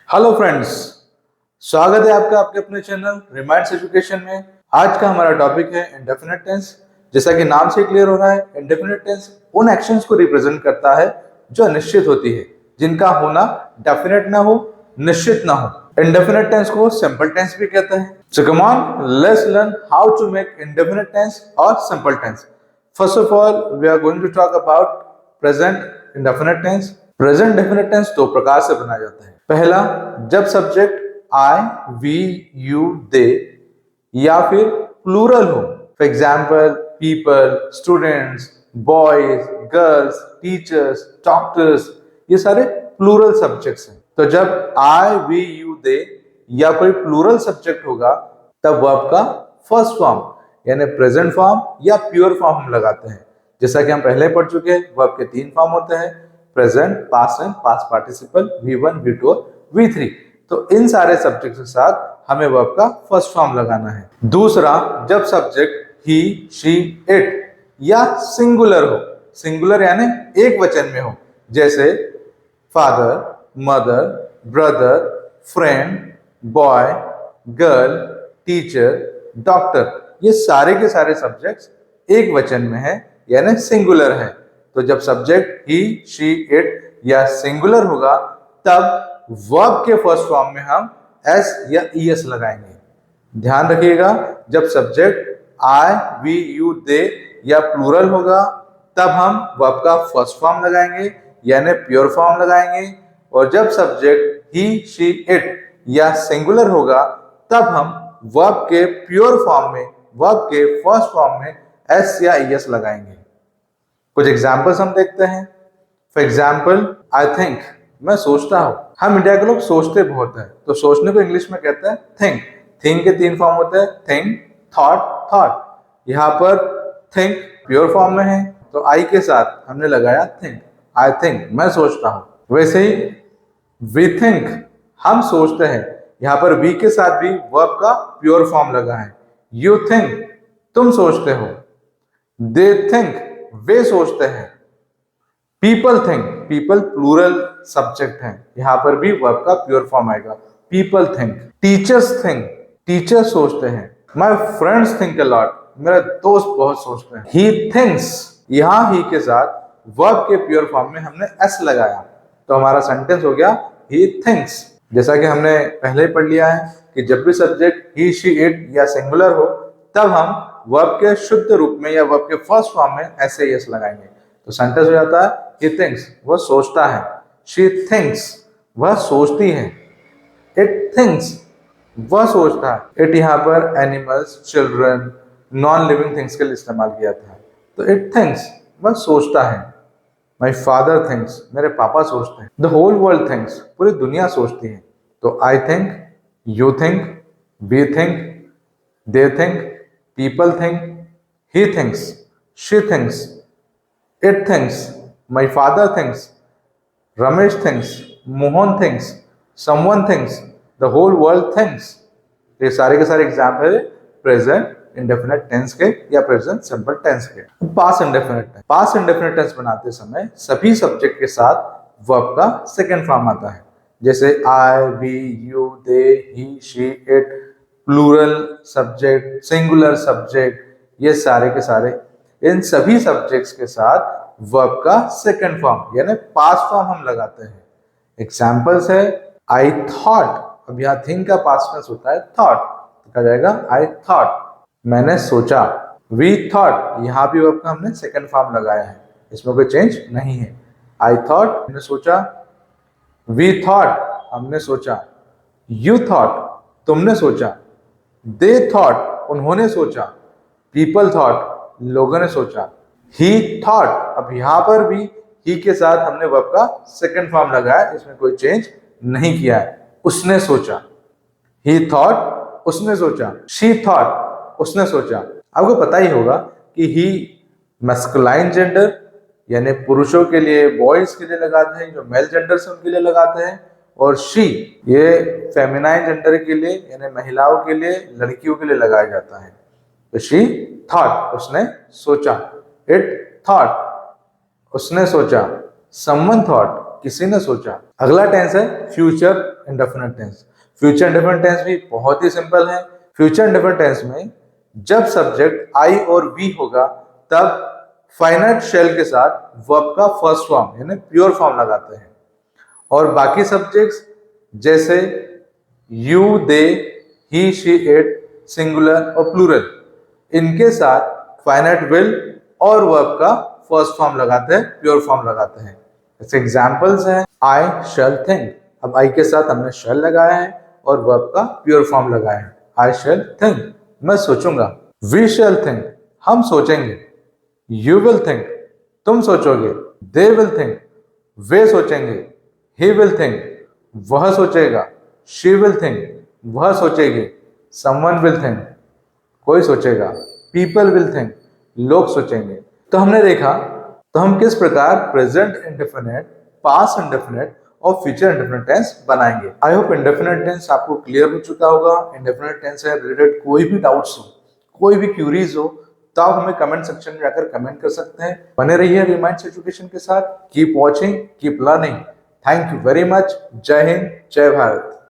Hello friends, स्वागत है आपका आपके अपने चैनल रिमाइंड्स एजुकेशन में। आज का हमारा टॉपिक है इंडेफिनिट टेंस। जैसा कि नाम से क्लियर हो रहा है, इंडेफिनिट टेंस उन एक्शंस को रिप्रेजेंट करता है जो अनिश्चित होती है, जिनका होना डेफिनेट ना हो, निश्चित ना हो। इंडेफिनिट टेंस को सिंपल टेंस भी कहते हैं। So come on, let's learn how to make indefinite tense और simple tense. First of all, we are going to talk about present indefinite tense. Present definite tense दो प्रकार से बनाया जाता है। पहला, जब subject I, we, you, they या फिर प्लूरल हो। For example, people, students, boys, girls, teachers, doctors, ये सारे प्लूरल सब्जेक्ट्स हैं। तो जब आई, वी, यू, दे या कोई प्लूरल सब्जेक्ट होगा, तब वर्ब का फर्स्ट फॉर्म यानी प्रेजेंट फॉर्म या प्योर फॉर्म हम लगाते हैं। जैसा कि हम पहले पढ़ चुके हैं, वर्ब के तीन फॉर्म होते हैं, present, past and past participle, V1, V2 और V3। तो इन सारे सब्जेक्ट के साथ हमें वर्ब का फर्स्ट फॉर्म लगाना है। दूसरा, जब सब्जेक्ट ही, शी, इट या सिंगुलर हो, सिंगुलर यानी एक वचन में हो, जैसे father, mother, brother, friend, boy, girl, teacher, doctor, ये सारे के सारे सब्जेक्ट्स एक वचन में है यानी सिंगुलर है। तो जब सब्जेक्ट ही, शी, इट या सिंगुलर होगा, तब वर्ब के फर्स्ट फॉर्म में हम एस या ईएस लगाएंगे। ध्यान रखिएगा, जब subject I, we, you, they या प्लूरल होगा, तब हम वर्ब का फर्स्ट फॉर्म लगाएंगे यानी प्योर फॉर्म लगाएंगे। और जब सब्जेक्ट ही, शी, इट या सिंगुलर होगा, तब हम वर्ब के प्योर फॉर्म में, वर्ब के फर्स्ट फॉर्म में एस या ईएस लगाएंगे। कुछ एग्जाम्पल्स हम देखते हैं। फॉर एग्जाम्पल, आई थिंक, मैं सोचता हूं। हम इंडिया के लोग सोचते बहुत है, तो सोचने को इंग्लिश में कहते हैं थिंक। थिंक के तीन फॉर्म होते हैं, थिंक, थॉट, थॉट। यहाँ पर थिंक प्योर फॉर्म में है, तो आई के साथ हमने लगाया थिंक। आई थिंक, मैं सोचता हूं। वैसे ही वी थिंक, हम सोचते हैं, यहाँ पर वी के साथ भी वर्ब का प्योर फॉर्म लगा है। यू थिंक, तुम सोचते हो। दे थिंक, वे सोचते हैं। People think, people plural subject है, यहां पर भी वर्ब का प्योर फॉर्म आएगा, people think. Teachers think, teacher सोचते हैं। My friends think a lot, मेरे दोस्त बहुत सोचते हैं। ही थिंक्स, यहां ही के साथ वर्ब के प्योर फॉर्म में हमने एस लगाया, तो हमारा सेंटेंस हो गया ही थिंक्स। जैसा कि हमने पहले ही पढ़ लिया है कि जब भी सब्जेक्ट ही, शी, इट या सिंगुलर हो, तब हम वर्ब के शुद्ध रूप में या वर्ब के फर्स्ट फॉर्म में ऐसे यस लगाएंगे, तो सेंटेंस हो जाता है he thinks, वह सोचता है। she thinks, वह सोचती है। it thinks, वह सोचता है। it यहाँ पर animals, children, non living things के लिए इस्तेमाल किया था। तो it thinks, वह सोचता है। my father thinks, मेरे पापा सोचते हैं। the whole world thinks, पूरी दुनिया सोचती है। तो I think, you think, we think, they think, people think, he thinks, she thinks, it thinks, my father thinks, Ramesh thinks, Mohan thinks, someone thinks, the whole world thinks। ये सारे के सारे example है प्रेजेंट इंडेफिनिट टेंस के या present simple tense के। Past indefinite tense, past indefinite tense बनाते समय सभी सब्जेक्ट के साथ वर्ब का सेकंड फॉर्म आता है, जैसे I, we, you, they, he, she, it, plural subject, singular subject, ये सारे के सारे, इन सभी सब्जेक्ट्स के साथ वर्ब का सेकंड फॉर्म यानी पास्ट फॉर्म हम लगाते हैं। एग्जांपल्स है, आई थॉट, अब यहाँ थिंक का पास्ट टेंस होता है थॉट, तो कहा जाएगा आई थॉट, मैंने सोचा। वी थॉट, यहाँ भी वर्ब का हमने सेकंड फॉर्म लगाया है, इसमें कोई चेंज नहीं है। आई थॉट, हमने सोचा। वी थॉट, हमने सोचा। यू थॉट, तुमने सोचा। दे थॉट, उन्होंने सोचा। पीपल थॉट, लोगों ने सोचा। ही थॉट, अब यहां पर भी ही के साथ हमने वर्ब का सेकंड फॉर्म लगाया, इसमें कोई चेंज नहीं किया है। उसने सोचा। ही थॉट, उसने सोचा। शी थॉट, उसने सोचा। आपको पता ही होगा कि ही मैस्कुलाइन जेंडर यानी पुरुषों के लिए, बॉयज के लिए लगाते हैं, जो मेल जेंडर से उनके लिए लगाते हैं, और शी ये फेमिनाइन जेंडर के लिए यानी महिलाओं के लिए, लड़कियों के लिए लगाया जाता है। तो शी थॉट, उसने सोचा। इट थॉट, उसने सोचा। समवन थॉट, किसी ने सोचा। अगला टेंस है future indefinite tense. Future indefinite tense भी बहुत ही सिंपल है। फ्यूचर इंडेफिनिट टेंस में जब सब्जेक्ट आई और वी होगा तब फाइनाइट शेल के साथ वर्ब का फर्स्ट फॉर्म यानी प्योर फॉर्म लगाते हैं, और बाकी सब्जेक्ट्स जैसे you, they, he, she, it, singular और प्लूरल, इनके साथ फाइनाइट विल और वर्ब का फर्स्ट फॉर्म लगाते हैं, प्योर फॉर्म लगाते हैं। ऐसे एग्जांपल्स हैं आई शैल थिंक। अब आई के साथ हमने शैल लगाया है और वर्ब का प्योर फॉर्म लगाया है, आई शैल थिंक, मैं सोचूंगा। वी शैल थिंक, हम सोचेंगे। यू विल थिंक, तुम सोचोगे। दे विल थिंक, वे सोचेंगे। ही विल थिंक, वह सोचेगा। शी विल थिंक, वह सोचेगी। समवन विल थिंक, कोई सोचेगा। पीपल विल थिंक, लोग सोचेंगे। तो हमने देखा तो हम किस प्रकार प्रेजेंट इंडेफिनिट, पास्ट इंडेफिनिट और फ्यूचर इंडेफिनिट टेंस बनाएंगे। आई होप इंडेफिनिट टेंस आपको क्लियर हो चुका होगा। इंडेफिनिट टेंस से रिलेटेड कोई भी डाउट्स हो, कोई भी क्यूरीज हो, तो आप हमें कमेंट सेक्शन में जाकर कमेंट कर सकते हैं। बने रहिए रिमाइंड्स एजुकेशन के साथ। Keep watching, keep learning. Thank you very much. जय हिंद, जय भारत।